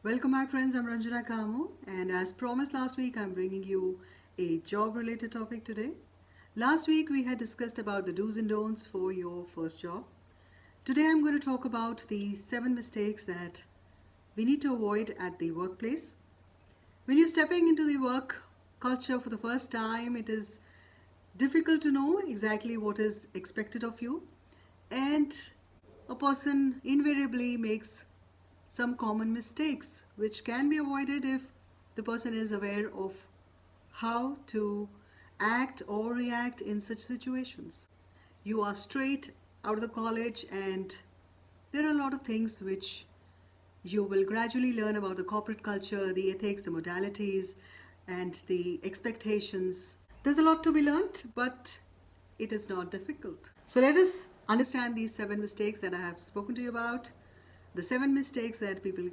Welcome back, friends. I'm Ranjana Kamu, and as promised last week, I'm bringing you a job related topic today. Last week, we had discussed about the do's and don'ts for your first job. Today, I'm going to talk about the 7 mistakes that we need to avoid at the workplace. When you're stepping into the work culture for the first time, it is difficult to know exactly what is expected of you, and a person invariably makes some common mistakes which can be avoided if the person is aware of how to act or react in such situations. You are straight out of the college, and there are a lot of things which you will gradually learn about the corporate culture, the ethics, the modalities, and the expectations. There's a lot to be learned, but it is not difficult. So let us understand these 7 mistakes that I have spoken to you about. The 7 mistakes that people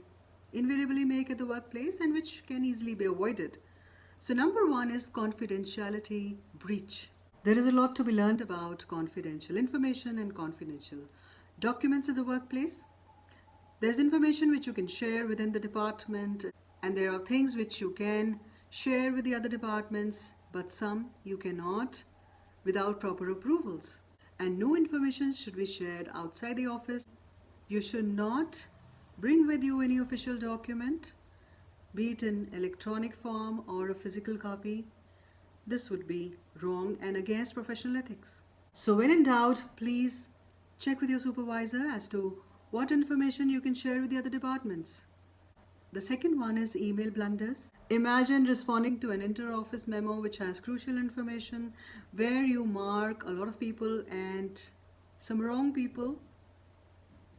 invariably make at the workplace and which can easily be avoided. So, number one is confidentiality breach. There is a lot to be learned about confidential information and confidential documents at the workplace. There's information which you can share within the department, and there are things which you can share with the other departments, but some you cannot without proper approvals. And no information should be shared outside the office. You should not bring with you any official document, be it in electronic form or a physical copy. This would be wrong and against professional ethics. So, when in doubt, please check with your supervisor as to what information you can share with the other departments. The second one is email blunders. Imagine responding to an inter-office memo which has crucial information where you mark a lot of people and some wrong people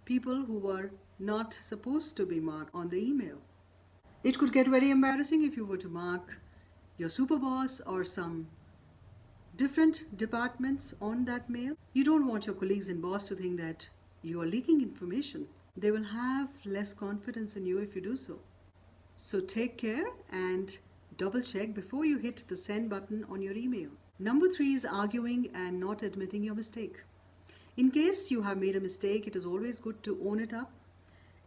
who were not supposed to be marked on the email. It could get very embarrassing if you were to mark your super boss or some different departments on that mail. You don't want your colleagues and boss to think that you are leaking information. They will have less confidence in you if you do so. So take care and double check before you hit the send button on your email. Number 3 is arguing and not admitting your mistake. In case you have made a mistake, it is always good to own it up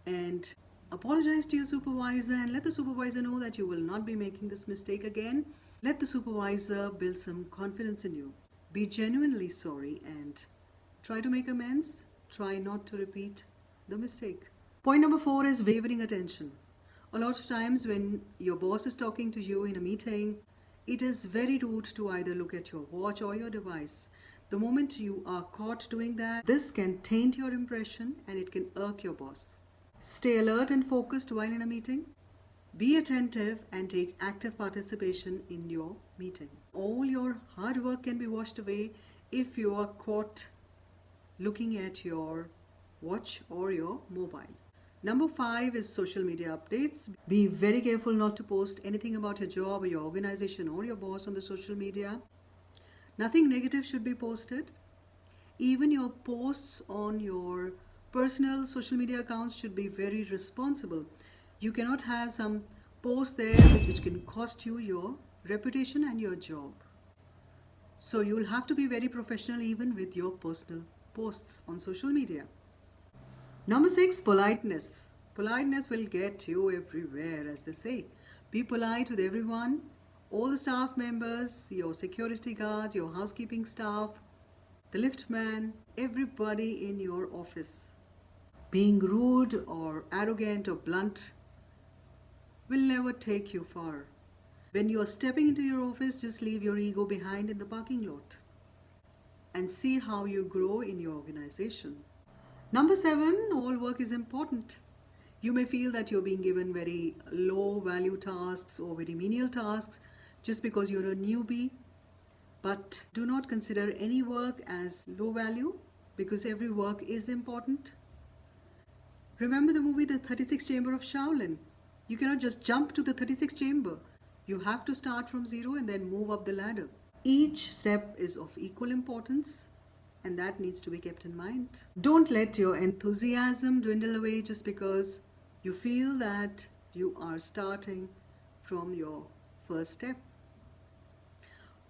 and apologize to your supervisor and let the supervisor know that you will not be making this mistake again. Let the supervisor build some confidence in you. Be genuinely sorry and try to make amends. Try not to repeat the mistake. Point number 4 is wavering attention. A lot of times when your boss is talking to you in a meeting, it is very rude to either look at your watch or your device. The moment you are caught doing that, this can taint your impression and it can irk your boss. Stay alert and focused while in a meeting. Be attentive and take active participation in your meeting. All your hard work can be washed away if you are caught looking at your watch or your mobile. Number 5 is social media updates. Be very careful not to post anything about your job or your organization or your boss on the social media. Nothing negative should be posted. Even your posts on your personal social media accounts should be very responsible. You cannot have some posts there which can cost you your reputation and your job. So you'll have to be very professional even with your personal posts on social media. Number 6, politeness. Politeness will get you everywhere, as they say. Be polite with everyone, all the staff members, your security guards, your housekeeping staff, the lift man, everybody in your office. Being rude or arrogant or blunt will never take you far. When you are stepping into your office, just leave your ego behind in the parking lot and see how you grow in your organization. Number 7, all work is important. You may feel that you're being given very low value tasks or very menial tasks just because you're a newbie, but do not consider any work as low value because every work is important. Remember the movie The 36th Chamber of Shaolin? You cannot just jump to the 36th chamber. You have to start from zero and then move up the ladder. Each step is of equal importance, and that needs to be kept in mind. Don't let your enthusiasm dwindle away just because you feel that you are starting from your first step.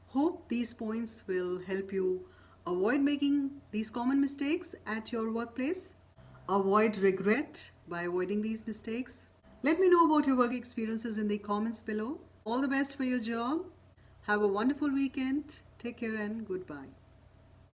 Hope these points will help you avoid making these common mistakes at your workplace. Avoid regret by avoiding these mistakes. Let me know about your work experiences in the comments below. All the best for your job. Have a wonderful weekend. Take care and goodbye.